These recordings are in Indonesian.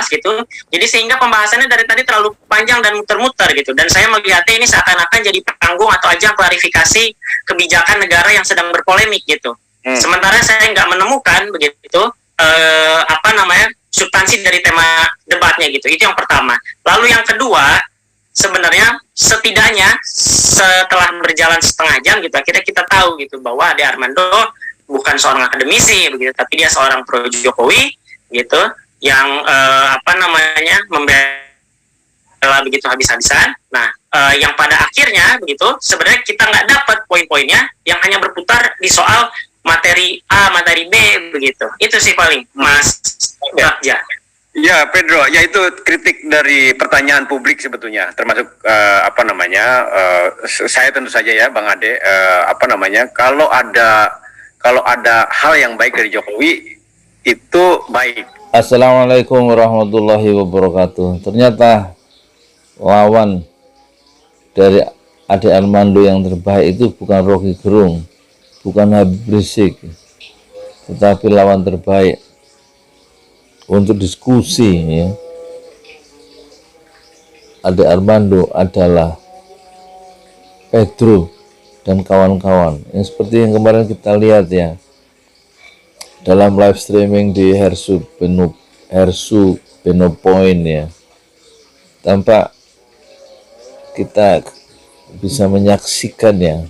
jelas gitu. Jadi sehingga pembahasannya dari tadi terlalu panjang dan muter-muter gitu. Dan saya melihatnya ini seakan-akan jadi panggung atau ajang klarifikasi kebijakan negara yang sedang berpolemik gitu. Sementara saya nggak menemukan begitu substansi dari tema debatnya gitu. Itu yang pertama. Lalu yang kedua, sebenarnya setidaknya setelah berjalan setengah jam gitu, akhirnya kita tahu gitu bahwa Ade Armando bukan seorang akademisi begitu, tapi dia seorang pro Jokowi gitu, yang membela begitu habis-habisan. Nah, yang pada akhirnya begitu sebenarnya kita nggak dapat poin-poinnya, yang hanya berputar di soal materi A, materi B begitu. Itu sih paling, Mas Bagja. Ya, Pedro, ya itu kritik dari pertanyaan publik sebetulnya, termasuk saya tentu saja ya, Bang Ade, kalau ada hal yang baik dari Jokowi itu baik. Assalamualaikum warahmatullahi wabarakatuh. Ternyata lawan dari Ade Armando yang terbaik itu bukan Rocky Gerung, bukan Habib Rizik, tetapi lawan terbaik untuk diskusi ya, Ade Armando adalah Pedro dan kawan-kawan. Yang seperti yang kemarin kita lihat ya, dalam live streaming di Hersu Beno Point ya, tanpa kita bisa menyaksikan ya,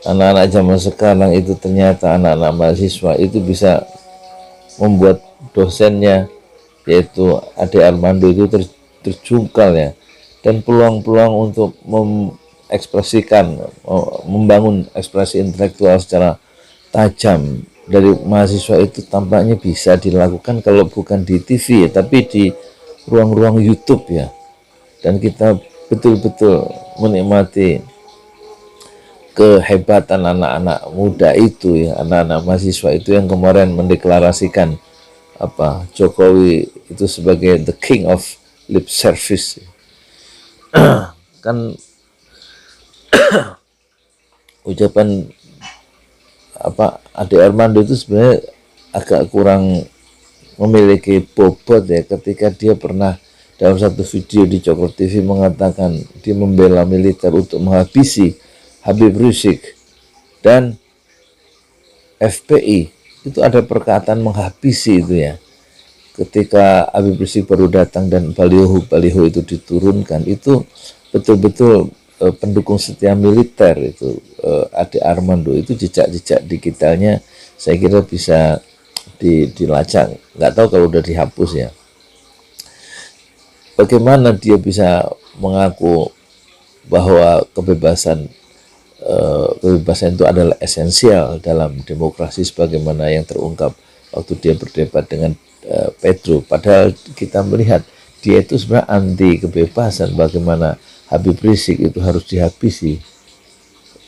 anak-anak zaman sekarang itu ternyata anak-anak mahasiswa itu bisa membuat dosennya yaitu Ade Armando itu terjungkal ya, dan peluang-peluang untuk mengekspresikan, membangun ekspresi intelektual secara tajam dari mahasiswa itu tampaknya bisa dilakukan kalau bukan di TV ya, tapi di ruang-ruang YouTube ya. Dan kita betul-betul menikmati kehebatan anak-anak muda itu ya, anak-anak mahasiswa itu yang kemarin mendeklarasikan Jokowi itu sebagai the king of lip service. Kan ucapan Ade Armando itu sebenarnya agak kurang memiliki bobot ya, ketika dia pernah dalam satu video di Cokro TV mengatakan dia membela militer untuk menghabisi Habib Rizik dan FPI. Itu ada perkataan menghabisi itu ya. Ketika Habib Rizik baru datang dan baliho itu diturunkan, itu betul-betul pendukung setia militer itu Ade Armando itu, jejak-jejak digitalnya saya kira bisa dilacak. Nggak tahu kalau udah dihapus ya. Bagaimana dia bisa mengaku bahwa kebebasan itu adalah esensial dalam demokrasi sebagaimana yang terungkap waktu dia berdebat dengan Pedro, padahal kita melihat dia itu sebenarnya anti kebebasan. Bagaimana Habib Rizik itu harus dihabisi,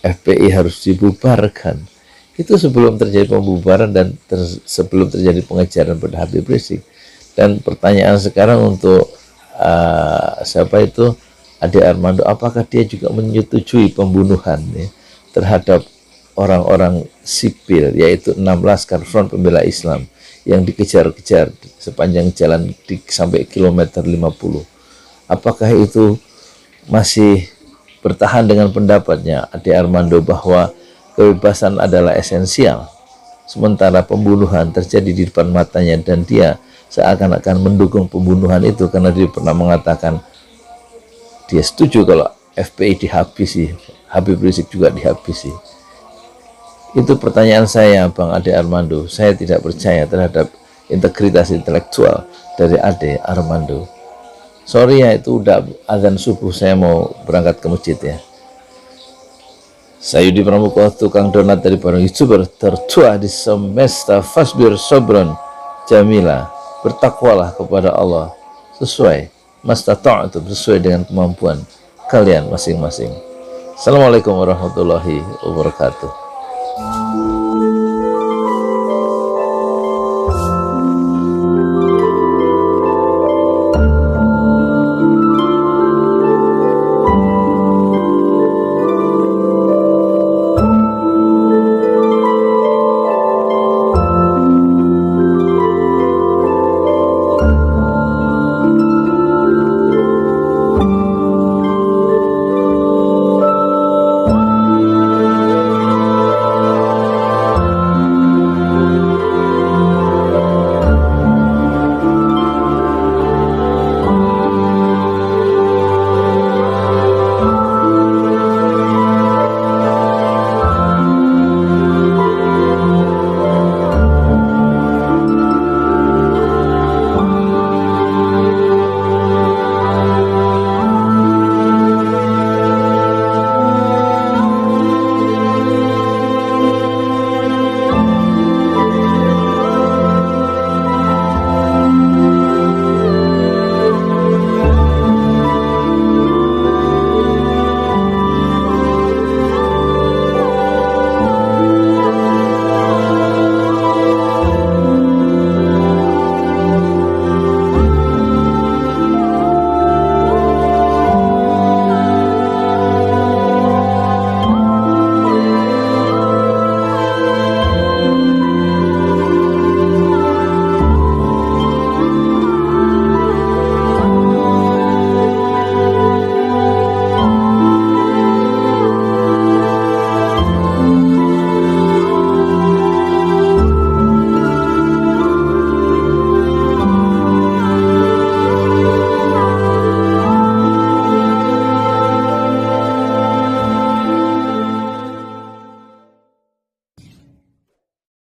FPI harus dibubarkan. Itu sebelum terjadi pembubaran dan sebelum terjadi pengejaran pada Habib Rizik. Dan pertanyaan sekarang untuk Ade Armando, apakah dia juga menyetujui pembunuhan ya, terhadap orang-orang sipil, yaitu 6 Laskar Front Pembela Islam yang dikejar-kejar sepanjang jalan sampai kilometer 50. Apakah itu masih bertahan dengan pendapatnya Ade Armando bahwa kebebasan adalah esensial, sementara pembunuhan terjadi di depan matanya dan dia seakan-akan mendukung pembunuhan itu karena dia pernah mengatakan dia setuju kalau FPI dihabisi, Habib Rizik juga dihabisi. Itu pertanyaan saya, Bang Ade Armando. Saya tidak percaya terhadap integritas intelektual dari Ade Armando. Sorry ya, itu udah azan subuh, saya mau berangkat ke masjid ya. Saya Yudi Pramuko, tukang donat dari para YouTuber tertua di semesta. Fasbir sobron jamila, bertakwalah kepada Allah sesuai mastata'tum, sesuai dengan kemampuan kalian masing-masing. Assalamualaikum warahmatullahi wabarakatuh.